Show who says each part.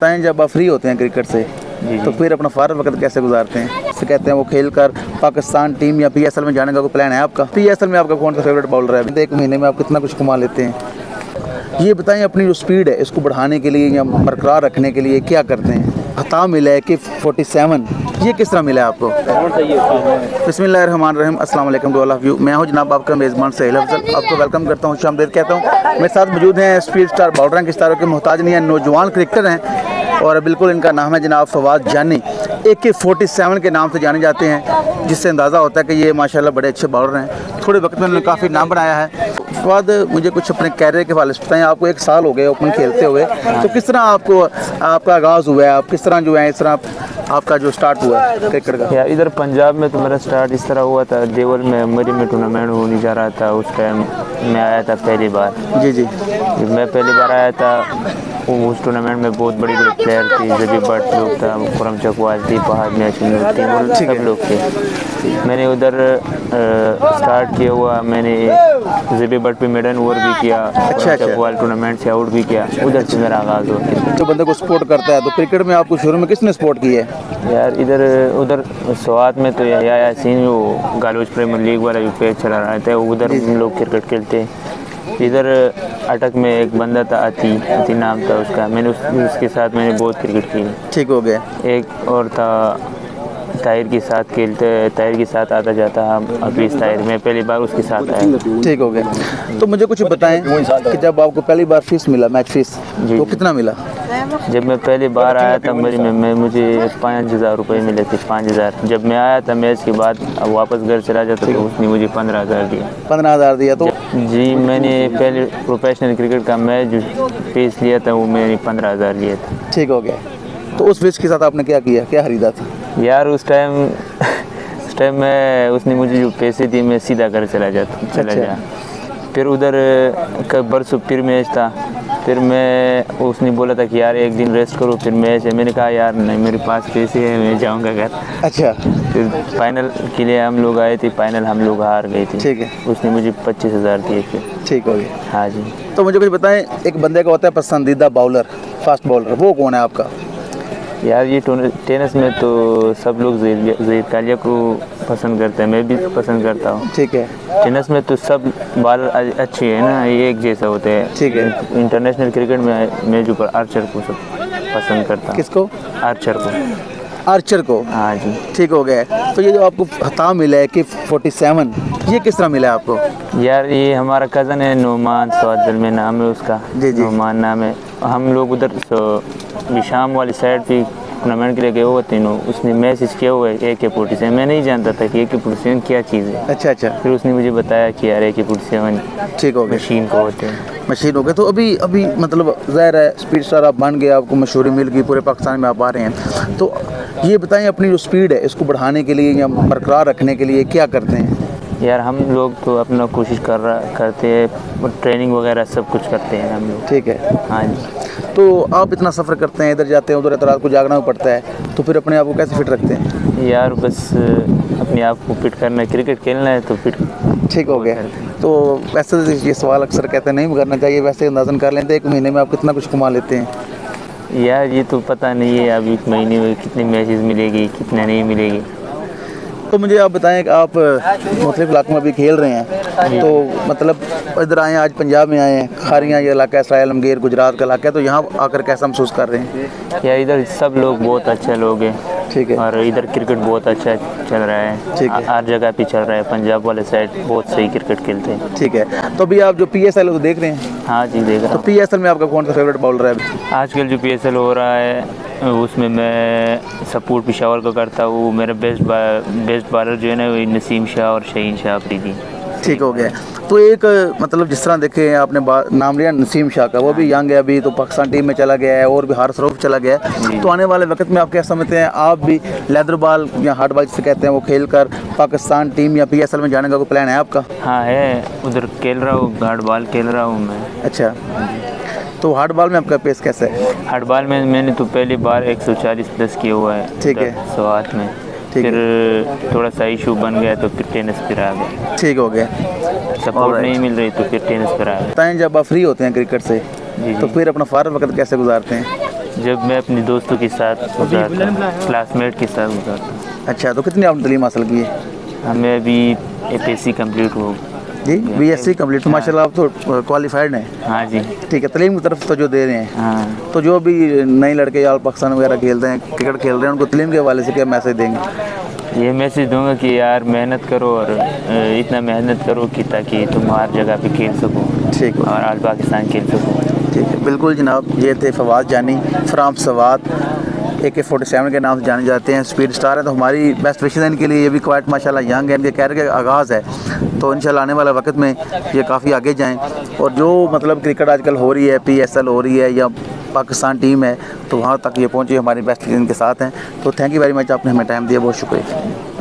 Speaker 1: बताएं, जब आप फ्री होते हैं क्रिकेट से तो फिर अपना फारग वक्त कैसे गुजारते हैं? से कहते हैं वो खेल कर पाकिस्तान टीम या पीएसएल में जाने का कोई प्लान है आपका? पीएसएल में आपका कौन सा फेवरेट बॉलर है? एक महीने में आप कितना कुछ कमा लेते हैं? ये बताएं, अपनी जो स्पीड है इसको बढ़ाने के लिए या बरकरार रखने के लिए क्या करते हैं? हता मिला है कि 47, ये किस तरह मिला है आपको? बिस्मिल्लाहिर्रहमानिर्रहीम, अस्सलाम वालेकुम टू ऑल ऑफ यू। मैं हूं जनाब आपका मेज़बान सहेल अफजल, आपको वेलकम करता हूं, खुशामदीद कहता हूं। मेरे साथ मौजूद हैं स्पीड स्टार बॉलर हैं, किस तरह के मोहताज नहीं है, नौजवान क्रिकेटर हैं और बिल्कुल इनका नाम है जनाब फवाद जानी। AK-47 के नाम से जाने जाते हैं, जिससे अंदाज़ा होता है कि ये माशाल्लाह बड़े अच्छे बॉलर हैं। थोड़े वक्त में उन्होंने काफ़ी नाम बनाया है। फवाद, मुझे कुछ अपने कैरियर के हवाले से बताएं। आपको 1 साल हो गए ओपन खेलते हुए, तो किस तरह आपका आगाज़ हुआ है? आप किस तरह जो है इस तरह आपका जो स्टार्ट हुआ है क्रिकेट का?
Speaker 2: यार इधर पंजाब में तो मेरा स्टार्ट इस तरह हुआ था, देवल में मरी में टूर्नामेंट होने जा रहा था। उस टाइम मैं आया था पहली बार। जी मैं पहली बार आया था। उस टूर्नामेंट में बहुत बड़ी बड़ी प्लेयर थी, जबी बट लोग था, खुरम चकवाल थी, फहद मैचिंग थी, सब लोग थे। मैंने उधर स्टार्ट किया हुआ, मैंने जबी बट पे मेडन ओवर भी किया, चकवाल टूर्नामेंट से आउट भी किया। उधर से मेरा आगाज़ हुआ।
Speaker 1: तो बंदे को सपोर्ट करता है, तो क्रिकेट में आपको शुरू में किसने सपोर्ट की है?
Speaker 2: यार उधर स्वात में तो यासीन वो गालोच प्रीमियर लीग वाला जो पेज चला रहा था, उधर हम लोग क्रिकेट खेलते। इधर अटक में एक बंदा था, अति नाम था उसका, मैंने उसके साथ मैंने बहुत क्रिकेट की।
Speaker 1: ठीक हो गया।
Speaker 2: एक और था ताहिर के साथ खेलते, ताहिर के साथ आता जाता। अभी इस ताहिर में पहली बार उसके साथ आया।
Speaker 1: ठीक हो गया। तो मुझे कुछ बताएं कि जब आपको पहली बार फीस मिला, मैच फीस, तो कितना मिला?
Speaker 2: जब मैं पहली बार आया था मुझे 5,000 रुपये मिले थे। 5,000 जब मैं आया था मैच के बाद, अब वापस घर चला जाता तो उसने मुझे 15,000 दिया।
Speaker 1: 15,000 दिया? तो
Speaker 2: जी मैंने पहले प्रोफेशनल क्रिकेट का मैच जो फीस लिया था वो मैंने 15,000 लिया था।
Speaker 1: ठीक हो गया। तो उस फीस के साथ आपने क्या किया, क्या खरीदा था?
Speaker 2: यार उस टाइम मैं उसने मुझे जो पैसे दिए मैं सीधा घर चला जा। फिर उधर बरसों फिर मैच था, फिर उसने बोला था कि यार एक दिन रेस्ट करो फिर मैच है। मैंने कहा यार नहीं, मेरे पास पैसे हैं, मैं जाऊंगा घर।
Speaker 1: अच्छा।
Speaker 2: फिर फाइनल के लिए हम लोग आए थे, फाइनल हम लोग हार गए थे।
Speaker 1: ठीक है।
Speaker 2: उसने मुझे 25,000 दिए थे।
Speaker 1: ठीक हो गया।
Speaker 2: हाँ जी।
Speaker 1: तो मुझे कुछ बताएं, एक बंदे का होता है पसंदीदा बॉलर, फास्ट बॉलर, वो कौन है आपका?
Speaker 2: यार ये टेनिस में तो सब लोग ज़हीर कालिया को पसंद करते हैं, मैं भी पसंद करता हूँ।
Speaker 1: ठीक है।
Speaker 2: टेनिस में तो सब बॉलर अच्छे हैं ना, ये एक जैसा होते हैं।
Speaker 1: ठीक है।
Speaker 2: इंटरनेशनल क्रिकेट में मैं जो आर्चर को सब पसंद करता हूँ।
Speaker 1: किसको? आर्चर को।
Speaker 2: हाँ जी।
Speaker 1: ठीक हो गया। तो ये जो आपको हता मिला है कि 47, ये किस तरह मिला है आपको?
Speaker 2: यार ये हमारा कज़न है नोमान स्वादल में नाम है उसका।
Speaker 1: जी।
Speaker 2: नोमान नाम है। हम लोग उधर शाम वाली साइड पे टूर्नामेंट के लिए गए हुए तीनों। उसने मैसेज किया हुआ है AK-47। मैं नहीं जानता था कि AK-47 क्या चीज़ है।
Speaker 1: अच्छा।
Speaker 2: फिर उसने मुझे बताया कि यार AK-47
Speaker 1: ठीक हो गया,
Speaker 2: मशीन को होते हैं।
Speaker 1: मशीन हो गए। तो अभी मतलब ज़ाहिर है स्पीड स्टार आप बन गए, आपको मशहूरी मिल गई, पूरे पाकिस्तान में आप आ रहे हैं। तो ये बताएं, अपनी जो स्पीड है इसको बढ़ाने के लिए या बरकरार रखने के लिए क्या करते हैं?
Speaker 2: यार हम लोग तो अपना कोशिश करते हैं, ट्रेनिंग वगैरह सब कुछ करते हैं हम लोग।
Speaker 1: ठीक है।
Speaker 2: हाँ जी।
Speaker 1: तो आप इतना सफ़र करते हैं, इधर जाते हैं उधर, रात को जागना भी पड़ता है, तो फिर अपने आप को कैसे फिट रखते हैं?
Speaker 2: यार बस अपने आप को फिट करना है, क्रिकेट खेलना है तो फिट। ठीक
Speaker 1: हो गया। तो वैसे ये सवाल अक्सर कहते हैं नहीं करना चाहिए, वैसे अंदाज़न कर लेते हैं 1 महीने में आप कितना कुछ कमा लेते हैं?
Speaker 2: यार ये तो पता नहीं है अभी 1 महीने में कितनी मैचेस मिलेगी, कितने नहीं मिलेगी।
Speaker 1: तो मुझे आप बताएं कि आप मुख्तलिफ इलाकों में भी खेल रहे हैं, तो मतलब इधर आए हैं, आज पंजाब में आए हैं, खारियाँ ये इलाका है, सराय आलमगीर गुजरात का इलाका है, तो यहाँ आकर कैसा महसूस कर रहे हैं?
Speaker 2: यार इधर सब लोग बहुत अच्छे लोग हैं।
Speaker 1: ठीक है।
Speaker 2: और इधर क्रिकेट बहुत अच्छा चल रहा है।
Speaker 1: ठीक है।
Speaker 2: हर जगह पे चल रहा है, पंजाब वाले साइड बहुत सही क्रिकेट खेलते हैं।
Speaker 1: ठीक है। तो अभी आप जो PSL तो देख रहे हैं?
Speaker 2: हाँ जी देख रहा हूँ।
Speaker 1: तो PSL में आपका कौन सा फेवरेट बॉलर है?
Speaker 2: आजकल जो PSL हो रहा है उसमें मैं सपोर्ट पेशावर को करता हूँ। मेरा बेस्ट बॉलर जो है ना वो नसीम शाह और शहीन शाह अफरीदी।
Speaker 1: ठीक हो गया। तो एक मतलब जिस तरह देखे आपने नाम लिया नसीम शाह का, वो भी यंग है, अभी तो पाकिस्तान टीम में चला गया है और भी हार्स रऊफ चला गया है। तो आने वाले वक्त में आप क्या समझते हैं, आप भी लेदर बॉल या हार्ड बॉल जिसे कहते हैं वो खेल कर पाकिस्तान टीम या PSL में जाने का कोई प्लान है आपका?
Speaker 2: हाँ है, उधर खेल रहा हूँ, हार्ड बॉल खेल रहा हूँ मैं।
Speaker 1: अच्छा। तो हार्ड बॉल में आपका पेस कैसा है?
Speaker 2: हार्ड बॉल में मैंने तो पहली बार 140 प्लस किया हुआ है।
Speaker 1: ठीक है।
Speaker 2: 108 में। फिर थोड़ा सा इशू बन गया तो फिर टेनिस पर आ गया।
Speaker 1: ठीक हो गया।
Speaker 2: सपोर्ट नहीं मिल रही तो फिर टेनिस पर आ गया।
Speaker 1: बताएं, जब आप फ्री होते हैं क्रिकेट से
Speaker 2: जी
Speaker 1: तो फिर अपना फारग वक्त कैसे गुजारते हैं?
Speaker 2: जब मैं अपने दोस्तों के साथ होता था, क्लासमेट के साथ होता था।
Speaker 1: अच्छा, तो कितनी आपने तालीम हासिल की है?
Speaker 2: हमें अभी एफएससी कंप्लीट हो
Speaker 1: जी, बीएससी कंप्लीट, तो माशाल्लाह आप तो क्वालिफाइड हैं।
Speaker 2: हाँ जी।
Speaker 1: ठीक है, तालीम की तरफ तो जो दे रहे हैं।
Speaker 2: हाँ,
Speaker 1: तो जो भी नए लड़के या पाकिस्तान वगैरह खेलते हैं, क्रिकेट खेल रहे हैं, उनको तालीम के हवाले से क्या मैसेज देंगे?
Speaker 2: ये मैसेज दूंगा कि यार मेहनत करो और इतना मेहनत करो कि ताकि तुम हर जगह पे खेल सको।
Speaker 1: ठीक है,
Speaker 2: और आज पाकिस्तान खेल सको।
Speaker 1: ठीक है, बिल्कुल जनाब। ये थे फवाद जानी फ्राम सवात, AK-47 के नाम से जाने जाते हैं, स्पीड स्टार है। तो हमारी बेस्ट विशेज़ हैं इनके लिए। ये भी क्वाइट माशाल्लाह यंग है, इनके कैरियर का आगाज़ है, तो इंशाल्लाह आने वाले वक्त में ये काफ़ी आगे जाएं। और जो मतलब क्रिकेट आजकल हो रही है, PSL हो रही है या पाकिस्तान टीम है, तो वहाँ तक ये पहुँचे हमारी बेस्ट विशेज़ इनके साथ हैं। तो थैंक यू वेरी मच, आपने हमें टाइम दिया, बहुत शुक्रिया।